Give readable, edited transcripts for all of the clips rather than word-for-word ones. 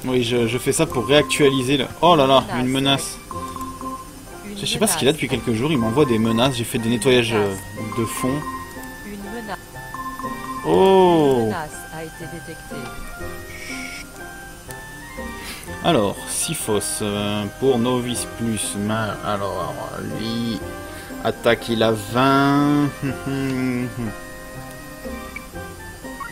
Oui, je fais ça pour réactualiser le... Oh là là, une menace. Je sais pas ce qu'il a depuis quelques jours, il m'envoie des menaces, j'ai fait des nettoyages de fond. Une menace. Oh! Une menace a été détectée. Alors, Siphos, pour Novice Plus, alors, lui, attaque il a 20.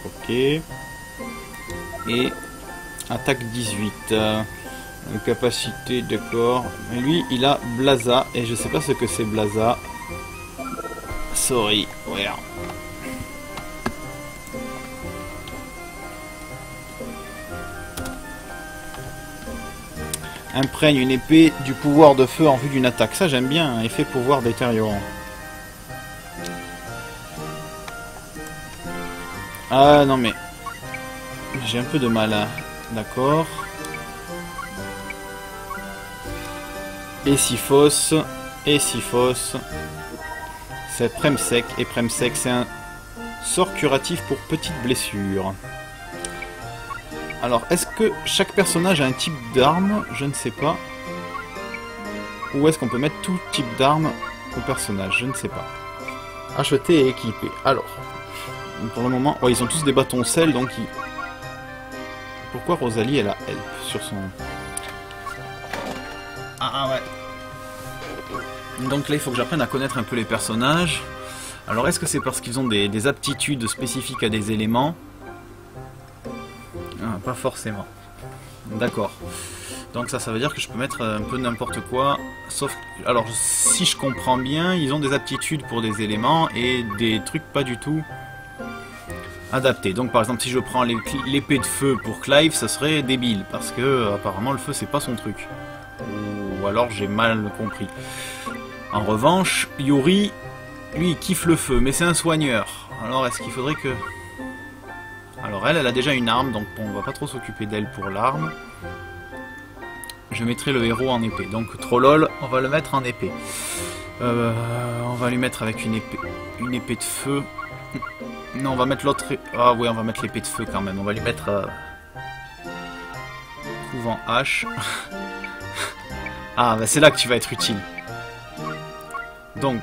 Ok. Et attaque 18. Capacité, d'accord. Mais lui, il a Blaza, et je sais pas ce que c'est Blaza. Sorry, ouais. Imprègne une épée du pouvoir de feu en vue d'une attaque. Ça j'aime bien, effet pouvoir détériorant. Ah non mais... J'ai un peu de mal là. D'accord. Et Siphos. Et Siphos. C'est Premsec. Et Premsec c'est un sort curatif pour petites blessures. Alors, est-ce que chaque personnage a un type d'arme? Je ne sais pas. Ou est-ce qu'on peut mettre tout type d'arme au personnage? Je ne sais pas. Acheter et équiper. Alors, pour le moment... Oh, ils ont tous des bâtons sel, donc ils... Pourquoi Rosalie, elle a help sur son... Ah ouais. Donc là, il faut que j'apprenne à connaître un peu les personnages. Alors, est-ce que c'est parce qu'ils ont des aptitudes spécifiques à des éléments? Ah, pas forcément. D'accord. Donc ça veut dire que je peux mettre un peu n'importe quoi. Sauf... Alors, si je comprends bien, ils ont des aptitudes pour des éléments et des trucs pas du tout adaptés. Donc par exemple, si je prends l'épée de feu pour Clive, ça serait débile. Parce que apparemment le feu, c'est pas son truc. Ou alors j'ai mal compris. En revanche, Yuri, lui, il kiffe le feu, mais c'est un soigneur. Alors est-ce qu'il faudrait que... Alors elle a déjà une arme, donc bon, on va pas trop s'occuper d'elle pour l'arme. Je mettrai le héros en épée. Donc Trollol, on va le mettre en épée. On va lui mettre avec une épée de feu. Non, on va mettre l'autre... Ah oui, on va mettre l'épée de feu quand même. On va lui mettre... Couvent H. Ah, bah c'est là que tu vas être utile. Donc,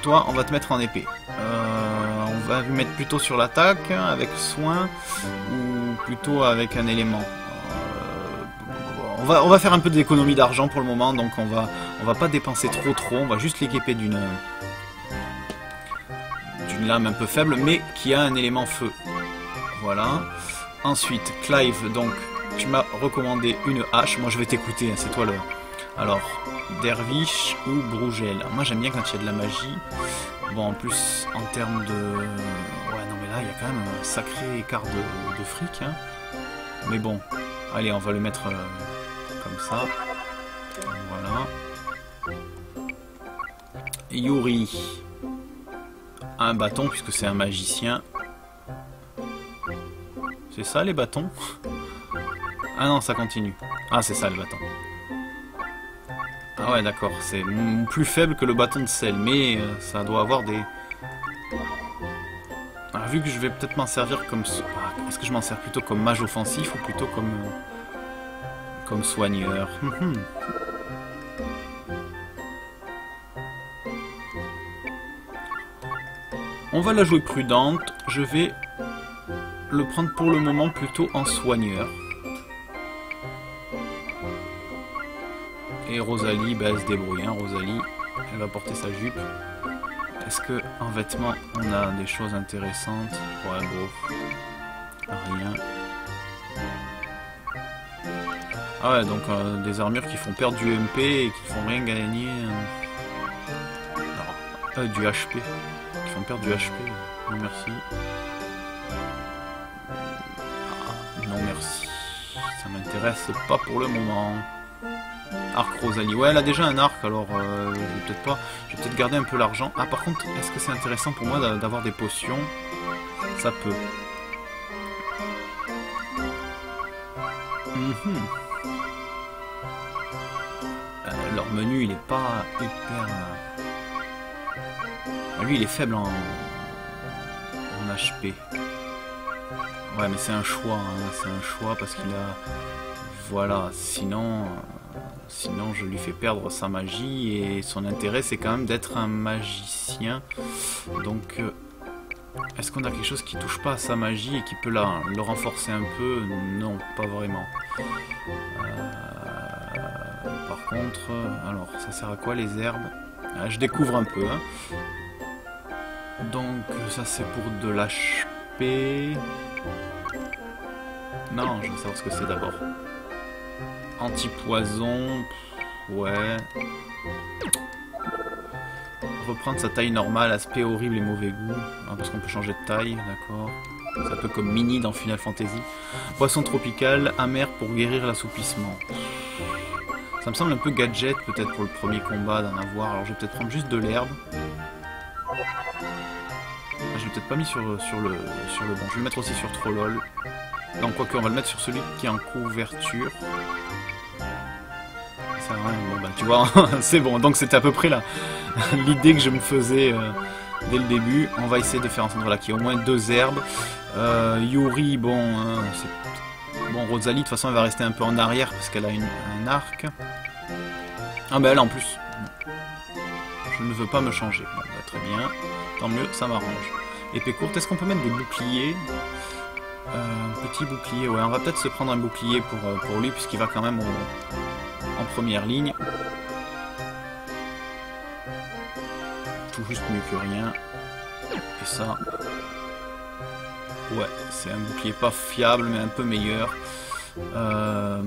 toi, on va te mettre en épée. On va lui mettre plutôt sur l'attaque, avec soin, ou plutôt avec un élément. On va faire un peu d'économie d'argent pour le moment, donc on va pas dépenser trop, on va juste l'équiper d'une lame un peu faible, mais qui a un élément feu. Voilà. Ensuite, Clive, donc, tu m'as recommandé une hache, moi je vais t'écouter, hein, c'est toi le... Alors, Dervish ou Brougel. Moi j'aime bien quand il y a de la magie. Bon, en plus, en termes de... Ouais, non mais là, il y a quand même un sacré écart de fric, hein. Mais bon, allez, on va le mettre comme ça. Voilà. Yuri. Un bâton, puisque c'est un magicien. C'est ça, les bâtons? Ah non, ça continue. Ah, c'est ça, le bâton. Ah ouais, d'accord, c'est plus faible que le bâton de sel, mais ça doit avoir des... Alors, vu que je vais peut-être m'en servir comme... Est-ce que je m'en sers plutôt comme mage offensif ou plutôt comme soigneur? On va la jouer prudente, je vais le prendre pour le moment plutôt en soigneur. Et Rosalie, bah, elle se débrouille, hein, Rosalie, elle va porter sa jupe. Est-ce que en vêtements on a des choses intéressantes? Ouais, bon, rien. Ah ouais, donc des armures qui font perdre du MP et qui font rien gagner. Non, du HP. Qui font perdre du HP. Non merci. Ah, non merci. Ça m'intéresse pas pour le moment. Arc Rosalie. Ouais, elle a déjà un arc, alors je vais peut-être pas. Je vais peut-être garder un peu l'argent. Ah, par contre, est-ce que c'est intéressant pour moi d'avoir des potions? Ça peut. Leur menu, il est pas hyper... Lui, il est faible en HP. Ouais, mais c'est un choix, hein. C'est un choix parce qu'il a... Voilà, sinon je lui fais perdre sa magie et son intérêt c'est quand même d'être un magicien. Donc est-ce qu'on a quelque chose qui touche pas à sa magie et qui peut le renforcer un peu? Non, pas vraiment. Par contre, alors ça sert à quoi les herbes? Je découvre un peu. Hein. Donc ça c'est pour de l'HP. Non, je veux savoir ce que c'est d'abord. Anti-poison. Ouais. Reprendre sa taille normale, aspect horrible et mauvais goût. Ah, parce qu'on peut changer de taille, d'accord. C'est un peu comme Mini dans Final Fantasy. Poisson tropical, amer pour guérir l'assoupissement. Ça me semble un peu gadget peut-être pour le premier combat d'en avoir. Alors je vais peut-être prendre juste de l'herbe. Je l'ai peut-être pas mis sur le bon. Je vais le mettre aussi sur Trollol. Non, quoique on va le mettre sur celui qui est en couverture. Ça va, bon, bah, tu vois, c'est bon. Donc c'était à peu près là l'idée que je me faisais dès le début. On va essayer de faire en sorte voilà, qu'il y ait au moins 2 herbes. Yuri, bon, bon, Rosalie, de toute façon, elle va rester un peu en arrière parce qu'elle a un arc. Ah bah elle en plus. Je ne veux pas me changer. Bon, bah, très bien. Tant mieux, ça m'arrange. Épée courte, est-ce qu'on peut mettre des boucliers? Petit bouclier, ouais, on va peut-être se prendre un bouclier pour lui puisqu'il va quand même en première ligne. Tout juste mieux que rien. Et ça... Ouais, c'est un bouclier pas fiable mais un peu meilleur. On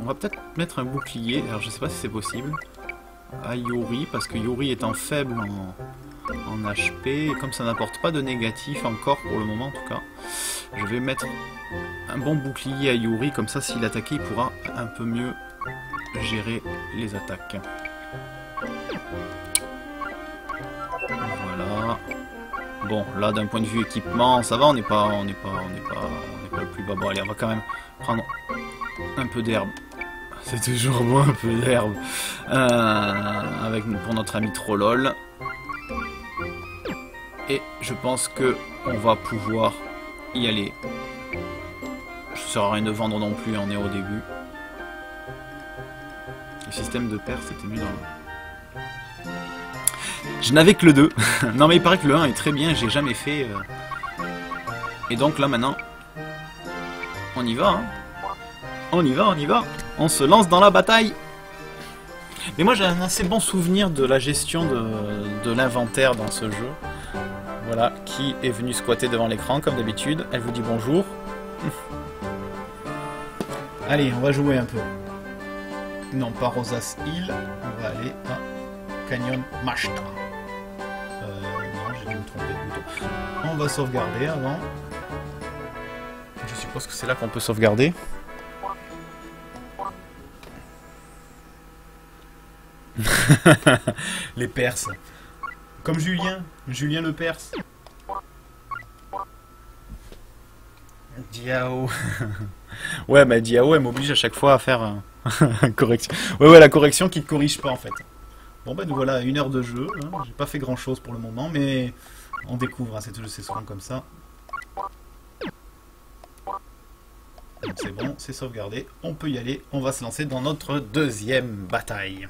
va peut-être mettre un bouclier, alors je sais pas si c'est possible, à Yuri, parce que Yuri étant faible en HP, et comme ça n'apporte pas de négatif encore pour le moment en tout cas, je vais mettre un bon bouclier à Yuri, comme ça s'il attaque il pourra un peu mieux gérer les attaques. Voilà. Bon, là d'un point de vue équipement, ça va, on n'est pas le plus bas. Bon, allez, on va quand même prendre un peu d'herbe. C'est toujours bon, un peu d'herbe. Pour notre ami Trollol. Et je pense que on va pouvoir y aller. Je ne sert à rien de vendre non plus, on est au début. Le système de paire, c'était mieux dans le... Je n'avais que le 2. Non mais il paraît que le 1 est très bien, j'ai jamais fait. Et donc là maintenant, on y va. Hein. On y va, on y va. On se lance dans la bataille. Mais moi j'ai un assez bon souvenir de la gestion de l'inventaire dans ce jeu. Voilà, qui est venu squatter devant l'écran comme d'habitude. Elle vous dit bonjour. Allez, on va jouer un peu. Non, pas Rosas Hill. On va aller à Canyon Mashta. Non, j'ai dû me tromper de bouton. On va sauvegarder avant. Je suppose que c'est là qu'on peut sauvegarder. Les Perses. Comme Julien. Julien le Perse. Diao. Ouais, bah Diao, elle m'oblige à chaque fois à faire correction. Ouais, la correction qui ne corrige pas en fait. Bon, bah nous voilà, 1 heure de jeu. Hein. J'ai pas fait grand chose pour le moment, mais on découvre. Hein. C'est souvent comme ça. C'est bon, c'est sauvegardé. On peut y aller. On va se lancer dans notre 2e bataille.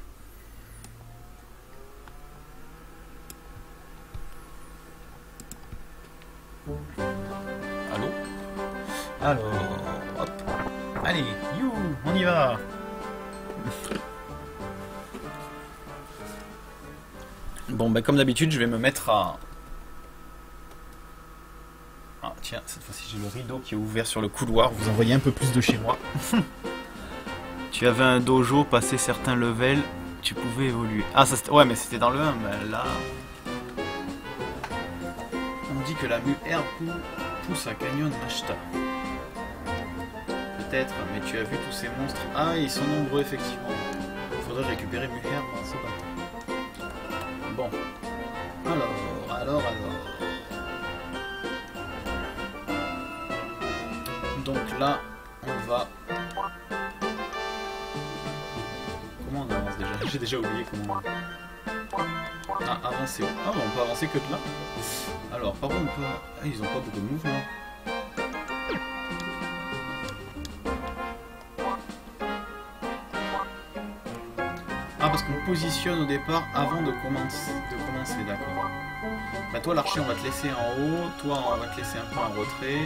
Allô? Alors, hop. Allez, you, on y va. Bon, bah comme d'habitude, je vais me mettre à... Ah, tiens, cette fois-ci, j'ai le rideau qui est ouvert sur le couloir. Vous en voyez un peu plus de chez moi. Tu avais un dojo, passé certains levels, tu pouvais évoluer. Ah, ça, ouais, mais c'était dans le 1, mais là... On dit que la mue herbe pousse à Canyon Mashta. Peut-être, mais tu as vu tous ces monstres. Ah, ils sont nombreux, effectivement. Il faudrait récupérer mue herbe dans ce bateau. Bon. Alors. Donc là, on va... Comment on avance déjà? J'ai déjà oublié comment... Ah, avancer. Ah, on peut avancer que de là. Alors, par contre, on peut... Ah, ils ont pas beaucoup de mouvement. parce qu'on positionne au départ avant de commencer, d'accord. Bah toi l'archer on va te laisser en haut, toi on va te laisser un peu en retrait,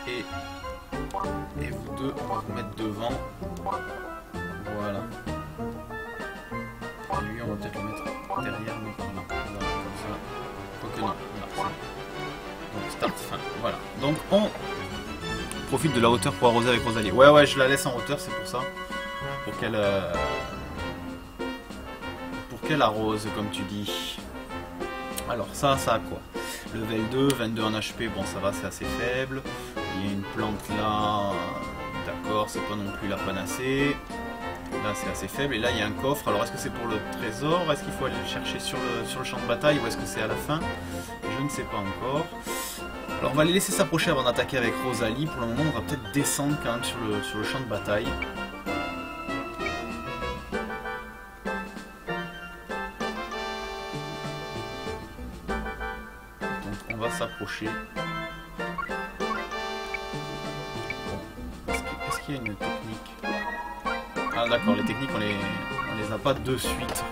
et vous deux on va vous mettre devant, voilà. Et lui on va peut-être le mettre derrière, mais voilà, comme ça, quoique non, voilà, donc start, fin, voilà. Donc on profite de la hauteur pour arroser avec Rosalie. Ouais, je la laisse en hauteur, c'est pour ça, pour qu'elle arrose, comme tu dis. Alors ça a quoi? Level 2, 22 en HP, bon ça va, c'est assez faible. Il y a une plante là, d'accord, c'est pas non plus la panacée. Là c'est assez faible, et là il y a un coffre. Alors est-ce que c'est pour le trésor? Est-ce qu'il faut aller le chercher sur le champ de bataille, ou est-ce que c'est à la fin? Je ne sais pas encore. Alors on va les laisser s'approcher avant d'attaquer avec Rosalie. Pour le moment on va peut-être descendre quand même sur le champ de bataille. S'approcher. Bon. Est-ce qu'il y a une technique? Ah d'accord, les techniques on les a pas de suite.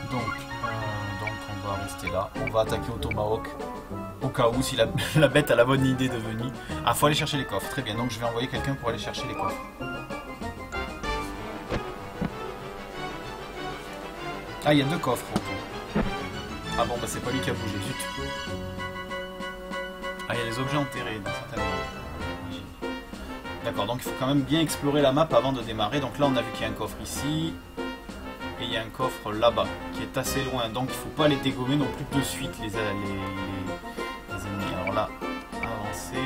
Donc on va rester là. On va attaquer au tomahawk. Au cas où, si la bête a la bonne idée de venir. Ah, faut aller chercher les coffres. Très bien, donc je vais envoyer quelqu'un pour aller chercher les coffres. Ah, il y a 2 coffres autour. Ah bon, bah c'est pas lui qui a bougé, zut. Ah, il y a les objets enterrés dans certaines... D'accord, donc il faut quand même bien explorer la map avant de démarrer. Donc là, on a vu qu'il y a un coffre ici. Et il y a un coffre là-bas, qui est assez loin. Donc il faut pas les dégommer non plus de suite, les ennemis. Alors là, avancer.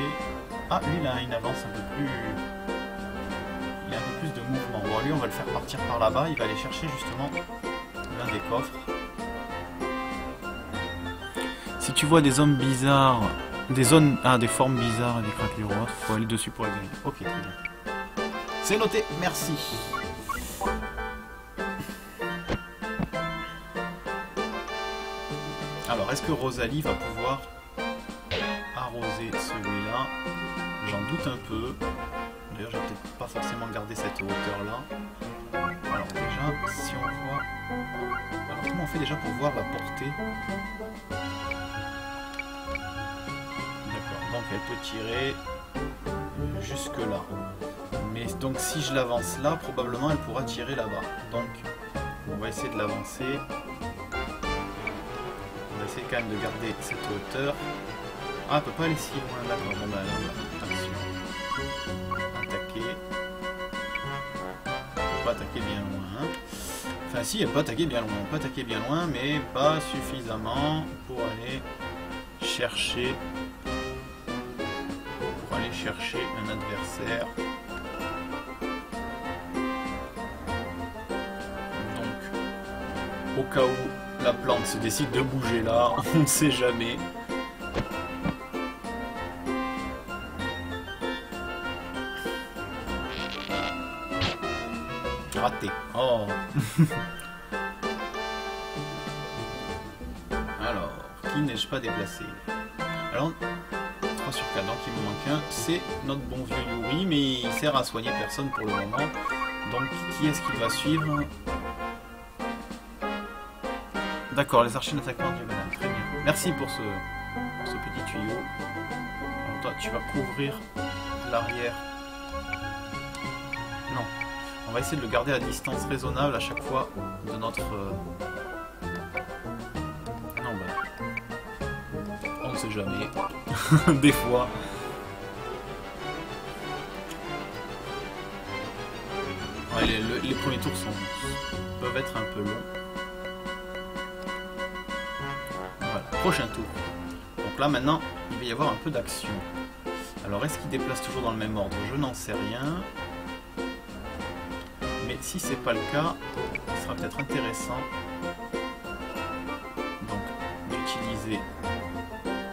Ah, lui, là, il avance un peu plus... Il a un peu plus de mouvement. Bon, lui, on va le faire partir par là-bas. Il va aller chercher, justement, l'un des coffres. Si tu vois des hommes bizarres... Des formes bizarres et des craquelures autres, faut aller dessus pour les gagner. Ok, très bien. C'est noté, merci. Alors, est-ce que Rosalie va pouvoir arroser celui-là? J'en doute un peu. D'ailleurs, je vais peut-être pas forcément garder cette hauteur-là. Alors déjà, si on voit... Alors, comment on fait déjà pour voir la portée? D'accord, donc elle peut tirer jusque-là. Mais donc, si je l'avance là, probablement elle pourra tirer là-bas. Donc, on va essayer de l'avancer. On va essayer quand même de garder cette hauteur. Ah, elle peut pas aller si loin, d'accord. Bon, bah là, action. Attaquer. Elle peut pas attaquer bien loin. Enfin, si, elle peut attaquer bien loin. Elle peut attaquer bien loin, mais pas suffisamment pour aller chercher. Un adversaire. Donc, au cas où la plante se décide de bouger là, on ne sait jamais. Raté. Oh. Alors, qui n'ai-je pas déplacé? Alors, 3 sur 4, donc il me manque un. C'est notre bon vieux Yuri, mais il sert à soigner personne pour le moment. Donc, qui est-ce qu'il va suivre? D'accord, les archers n'attaquent pas en diagonale. Très bien. Merci pour ce petit tuyau. Alors, toi, tu vas couvrir l'arrière. Non. On va essayer de le garder à distance raisonnable à chaque fois de notre... Non, bah... On ne sait jamais. Des fois. Ouais, les premiers tours peuvent être un peu longs. Voilà, prochain tour. Donc là, maintenant, il va y avoir un peu d'action. Alors, est-ce qu'il déplace toujours dans le même ordre? Je n'en sais rien. Mais si c'est pas le cas, ce sera peut-être intéressant